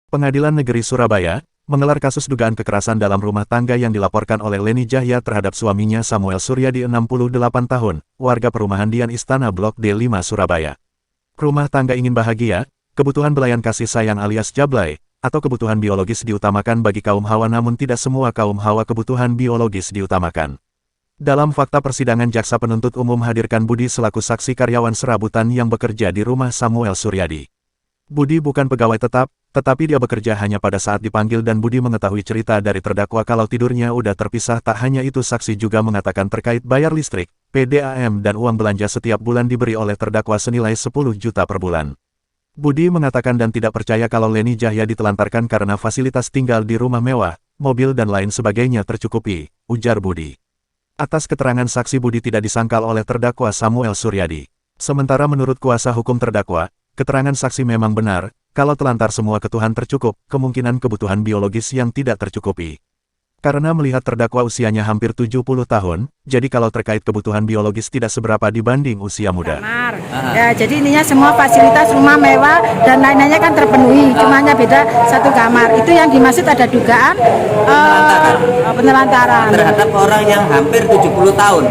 Pengadilan Negeri Surabaya menggelar kasus dugaan kekerasan dalam rumah tangga yang dilaporkan oleh Leni Jahya terhadap suaminya Samuel Suryadi 68 tahun, warga perumahan Dian Istana Blok D5 Surabaya. Rumah tangga ingin bahagia, kebutuhan belayan kasih sayang alias jablay, atau kebutuhan biologis diutamakan bagi kaum Hawa, namun tidak semua kaum Hawa kebutuhan biologis diutamakan. Dalam fakta persidangan, jaksa penuntut umum hadirkan Budi selaku saksi karyawan serabutan yang bekerja di rumah Samuel Suryadi. Budi bukan pegawai tetap, tetapi dia bekerja hanya pada saat dipanggil, dan Budi mengetahui cerita dari terdakwa kalau tidurnya udah terpisah. Tak hanya itu, saksi juga mengatakan terkait bayar listrik, PDAM dan uang belanja setiap bulan diberi oleh terdakwa senilai 10 juta per bulan. Budi mengatakan dan tidak percaya kalau Leni Jahya ditelantarkan karena fasilitas tinggal di rumah mewah, mobil dan lain sebagainya tercukupi, ujar Budi. Atas keterangan saksi, Budi tidak disangkal oleh terdakwa Samuel Suryadi. Sementara menurut kuasa hukum terdakwa, keterangan saksi memang benar, kalau telantar semua kebutuhan tercukup, kemungkinan kebutuhan biologis yang tidak tercukupi. Karena melihat terdakwa usianya hampir 70 tahun, jadi kalau terkait kebutuhan biologis tidak seberapa dibanding usia muda. Ya, jadi ininya semua fasilitas rumah mewah dan lain-lainnya kan terpenuhi, cuma hanya beda satu kamar. Itu yang dimaksud ada dugaan penelantaran terhadap orang yang hampir 70 tahun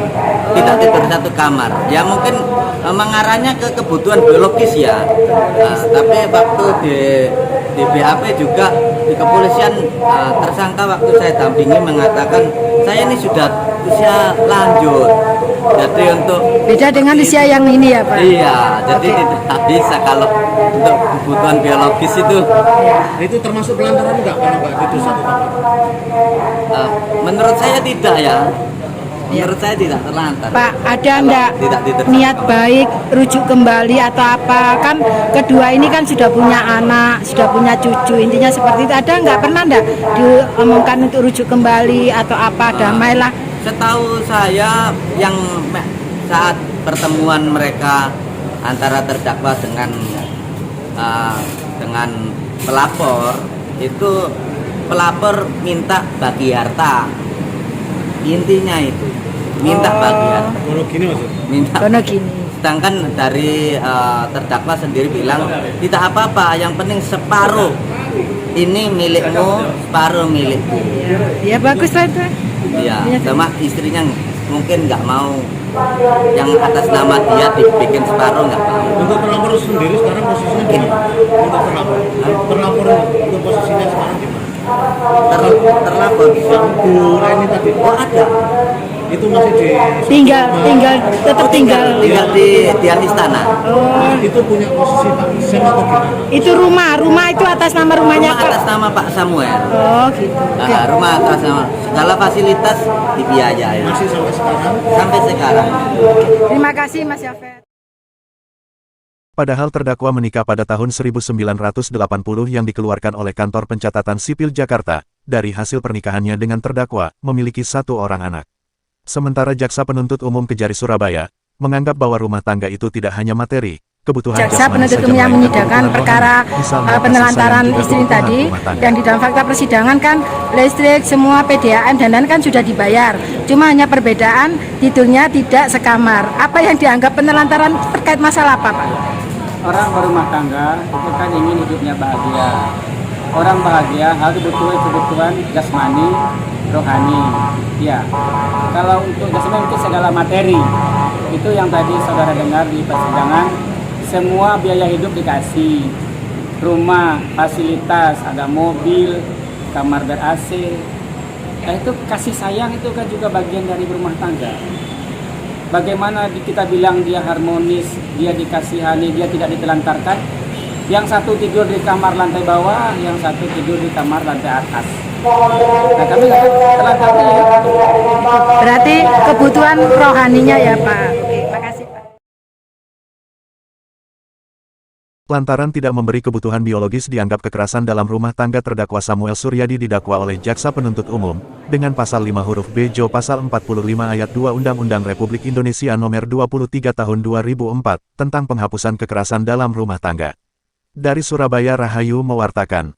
tidak tidur satu kamar. Ya mungkin mengarahnya ke kebutuhan biologis ya. Tapi waktu di BAP juga di kepolisian, tersangka waktu saya dampingi mengatakan saya ini sudah usia lanjut, jadi untuk beda dengan usia yang ini ya Pak. Iya, jadi tidak bisa kalau untuk kebutuhan biologis itu. Itu termasuk pelantaran enggak kalau enggak tidur satu kamar? Menurut saya tidak ya. Menurut saya tidak terlantar. Pak, ada enggak niat baik rujuk kembali atau apa? Kan kedua ini kan sudah punya anak, sudah punya cucu, intinya seperti itu. Ada enggak, pernah enggak diomongkan untuk rujuk kembali atau apa, damailah? Setahu saya yang saat pertemuan mereka antara terdakwa dengan pelapor, itu pelapor minta bagi harta. Intinya itu minta bagian. Kono gini maksud? Minta. Kono gini. Sedangkan dari terdakwa sendiri bilang tidak apa-apa, yang penting separuh ini milikmu, separuh milikku. Ya bagus lah itu. Iya, sama istrinya mungkin nggak mau yang atas nama dia dibikin separuh, nggak mau. Untuk terlapor sendiri sekarang posisinya gimana? Untuk terlapor untuk posisinya sekarang gimana? Terlapor yang Bu Leni tadi, oh ada, itu masih di tetap tinggal di Dian Istana. Oh, itu punya posisi Pak Sam atau gimana? Itu rumah itu atas nama rumahnya Rumah atas nama Pak Samuel. Oh gitu. Rumah atas nama, segala fasilitas dibiayai. Masih sampai sekarang? Sampai sekarang. Terima kasih Mas Yafet. Padahal terdakwa menikah pada tahun 1980 yang dikeluarkan oleh Kantor Pencatatan Sipil Jakarta. Dari hasil pernikahannya dengan terdakwa, memiliki 1 orang anak. Sementara jaksa penuntut umum Kejari Surabaya menganggap bahwa rumah tangga itu tidak hanya materi, kebutuhan Jaksa jasmani penuntut saja, umum yang melainkan menyidangkan kebutuhan perkara rohani, misalnya kasih penelantaran sayang, juga istri kebutuhan tadi, rumah tangga. dan di dalam fakta persidangan kan listrik, semua PDAM dan lain kan sudah dibayar. Cuma hanya perbedaan tidurnya tidak sekamar. Apa yang dianggap penelantaran terkait masalah apa Pak? Orang berumah tangga itu kan ingin hidupnya bahagia. Orang bahagia harus kebutuhan jasmani, rohani. Ya, kalau untuk jasmani itu segala materi. Itu yang tadi saudara dengar di persidangan. Semua biaya hidup dikasih. Rumah, fasilitas, ada mobil, kamar ber-AC. Nah, itu kasih sayang itu kan juga bagian dari berumah tangga. Bagaimana kita bilang dia harmonis, dia dikasihani, dia tidak ditelantarkan. Yang satu tidur di kamar lantai bawah, yang satu tidur di kamar lantai atas. Nah, kami telantarkan ya. Berarti kebutuhan rohaninya ya Pak. Oke, makasih Pak. Lantaran tidak memberi kebutuhan biologis dianggap kekerasan dalam rumah tangga, terdakwa Samuel Suryadi didakwa oleh jaksa penuntut umum dengan pasal 5 huruf B Jo pasal 45 ayat 2 Undang-Undang Republik Indonesia Nomor 23 Tahun 2004 tentang penghapusan kekerasan dalam rumah tangga. Dari Surabaya, Rahayu mewartakan.